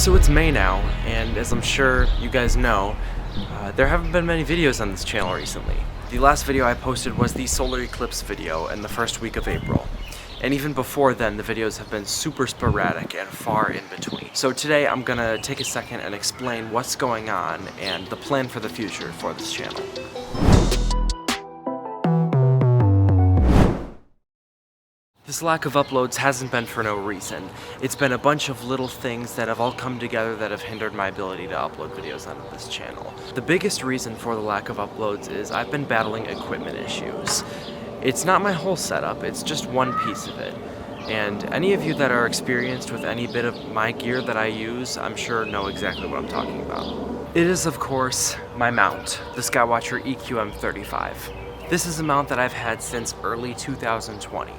So it's May now, and as I'm sure you guys know, there haven't been many videos on this channel recently. The last video I posted was the solar eclipse video in the first week of April. And even before then, the videos have been super sporadic and far in between. So today I'm gonna take a second and explain what's going on and the plan for the future for this channel. This lack of uploads hasn't been for no reason. It's been a bunch of little things that have all come together that have hindered my ability to upload videos onto this channel. The biggest reason for the lack of uploads is I've been battling equipment issues. It's not my whole setup, it's just one piece of it. And any of you that are experienced with any bit of my gear that I use, I'm sure know exactly what I'm talking about. It is, of course, my mount, the Skywatcher EQM35. This is a mount that I've had since early 2020.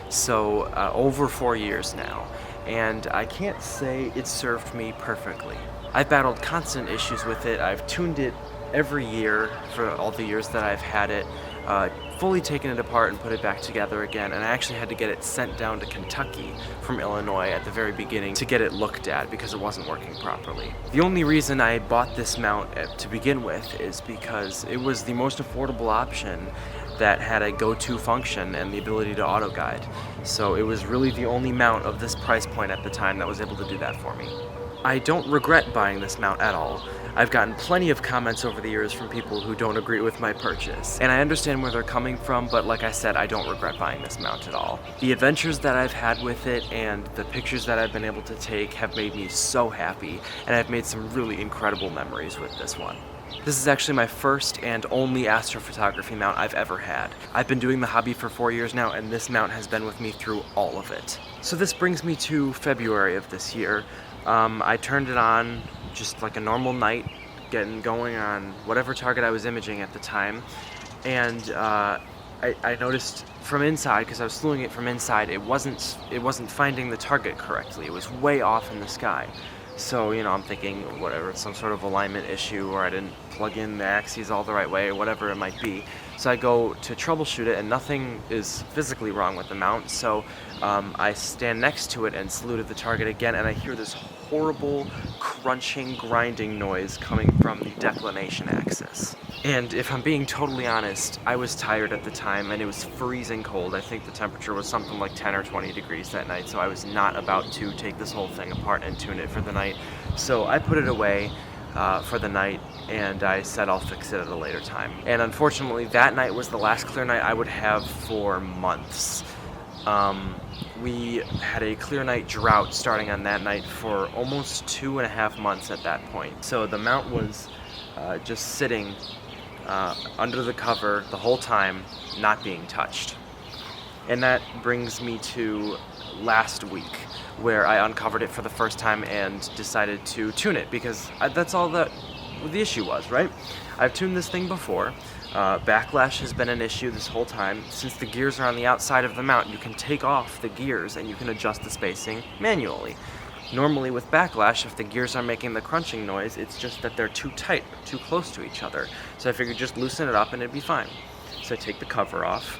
So over 4 years now, and I can't say it served me perfectly. I've battled constant issues with it. I've tuned it every year for all the years that I've had it, fully taken it apart and put it back together again, and I actually had to get it sent down to Kentucky from Illinois at the very beginning to get it looked at because it wasn't working properly. The only reason I bought this mount to begin with is because it was the most affordable option that had a go-to function and the ability to auto-guide. So it was really the only mount of this price point at the time that was able to do that for me. I don't regret buying this mount at all. I've gotten plenty of comments over the years from people who don't agree with my purchase, and I understand where they're coming from, but like I said, I don't regret buying this mount at all. The adventures that I've had with it and the pictures that I've been able to take have made me so happy, and I've made some really incredible memories with this one. This is actually my first and only astrophotography mount I've ever had. I've been doing the hobby for 4 years now, and this mount has been with me through all of it. So this brings me to February of this year. I turned it on just like a normal night, getting going on whatever target I was imaging at the time, and I noticed from inside, because I was slewing it from inside, it wasn't finding the target correctly. It was way off in the sky. So, you know, I'm thinking, whatever, it's some sort of alignment issue, or I didn't plug in the axes all the right way, or whatever it might be. So I go to troubleshoot it, and nothing is physically wrong with the mount, so I stand next to it and salute at the target again, and I hear this horrible, crunching, grinding noise coming from the declination axis. And if I'm being totally honest, I was tired at the time, and it was freezing cold. I think the temperature was something like 10 or 20 degrees that night, so I was not about to take this whole thing apart and tune it for the night. So I put it away for the night, and I said I'll fix it at a later time. And unfortunately, that night was the last clear night I would have for months. We had a clear night drought starting on that night for almost 2.5 months at that point. So the mount was just sitting under the cover the whole time, not being touched. And that brings me to last week, where I uncovered it for the first time and decided to tune it, because that's all that the issue was, right? I've tuned this thing before. Backlash has been an issue this whole time. Since the gears are on the outside of the mount, you can take off the gears and you can adjust the spacing manually. Normally with backlash, if the gears are making the crunching noise, it's just that they're too tight, too close to each other. So I figured just loosen it up and it'd be fine. So I take the cover off,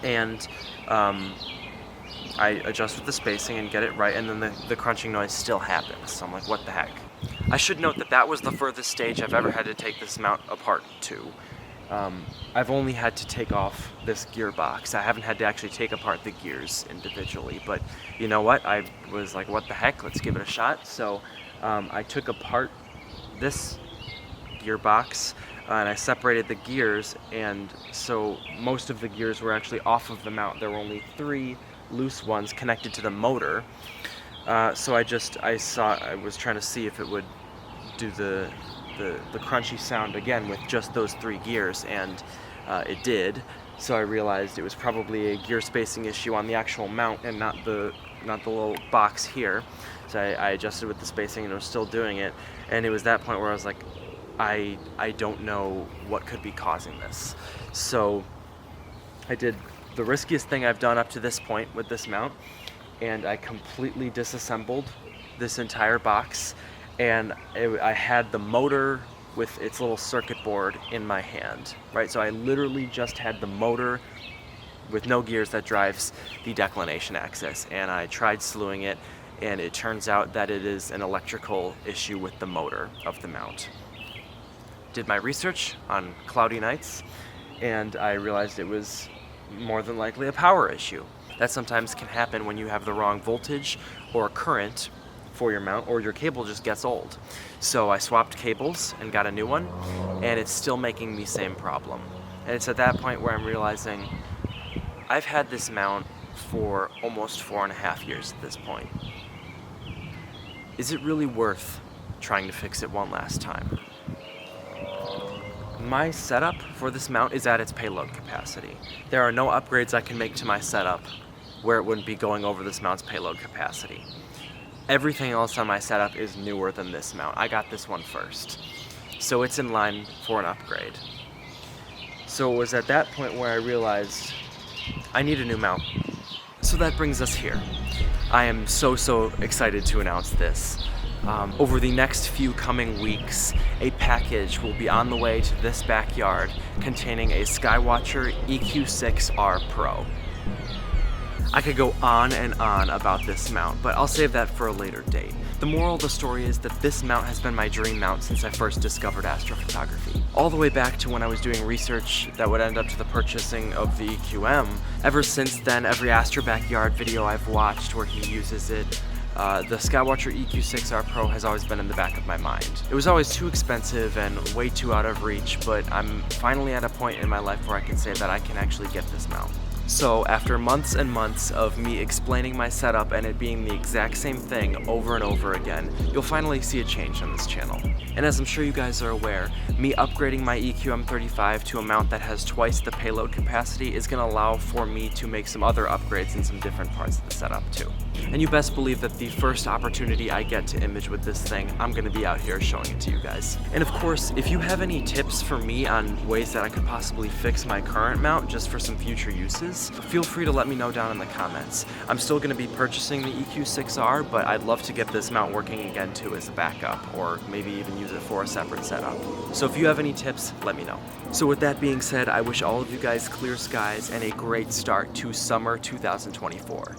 and I adjust with the spacing and get it right, and then the crunching noise still happens. So I'm like, what the heck? I should note that that was the furthest stage I've ever had to take this mount apart to. I've only had to take off this gearbox. I haven't had to actually take apart the gears individually, but you know what? I was like, what the heck? Let's give it a shot. So I took apart this gearbox, and I separated the gears, and so most of the gears were actually off of the mount. There were only 3 loose ones connected to the motor. So I was trying to see if it would do the crunchy sound again with just those 3 gears, and it did. So I realized it was probably a gear spacing issue on the actual mount and not the little box here. So I adjusted with the spacing, and it was still doing it. And it was that point where I was like, I don't know what could be causing this. So I did the riskiest thing I've done up to this point with this mount, and I completely disassembled this entire box, and I had the motor with its little circuit board in my hand, right? So I literally just had the motor with no gears that drives the declination axis, and I tried slewing it, and it turns out that it is an electrical issue with the motor of the mount. Did my research on cloudy nights, and I realized it was more than likely a power issue. That sometimes can happen when you have the wrong voltage or current for your mount, or your cable just gets old. So I swapped cables and got a new one, and it's still making the same problem. And it's at that point where I'm realizing I've had this mount for almost 4.5 years at this point. Is it really worth trying to fix it one last time? My setup for this mount is at its payload capacity. There are no upgrades I can make to my setup where it wouldn't be going over this mount's payload capacity. Everything else on my setup is newer than this mount. I got this one first, so it's in line for an upgrade. So it was at that point where I realized I need a new mount. So that brings us here. I am so excited to announce this. Over the next few coming weeks, a package will be on the way to this backyard containing a Skywatcher EQ6R Pro. I could go on and on about this mount, but I'll save that for a later date. The moral of the story is that this mount has been my dream mount since I first discovered astrophotography. All the way back to when I was doing research that would end up to the purchasing of the EQM. Ever since then, every Astro Backyard video I've watched where he uses it, the Skywatcher EQ6R Pro has always been in the back of my mind. It was always too expensive and way too out of reach, but I'm finally at a point in my life where I can say that I can actually get this mount. So after months and months of me explaining my setup and it being the exact same thing over and over again, you'll finally see a change on this channel. And as I'm sure you guys are aware, me upgrading my EQM35 to a mount that has twice the payload capacity is going to allow for me to make some other upgrades in some different parts of the setup too. And you best believe that the first opportunity I get to image with this thing, I'm going to be out here showing it to you guys. And of course, if you have any tips for me on ways that I could possibly fix my current mount just for some future uses, feel free to let me know down in the comments. I'm still going to be purchasing the EQ6R, but I'd love to get this mount working again too as a backup, or maybe even use it for a separate setup. So if you have any tips, let me know. So with that being said, I wish all of you guys clear skies and a great start to summer 2024.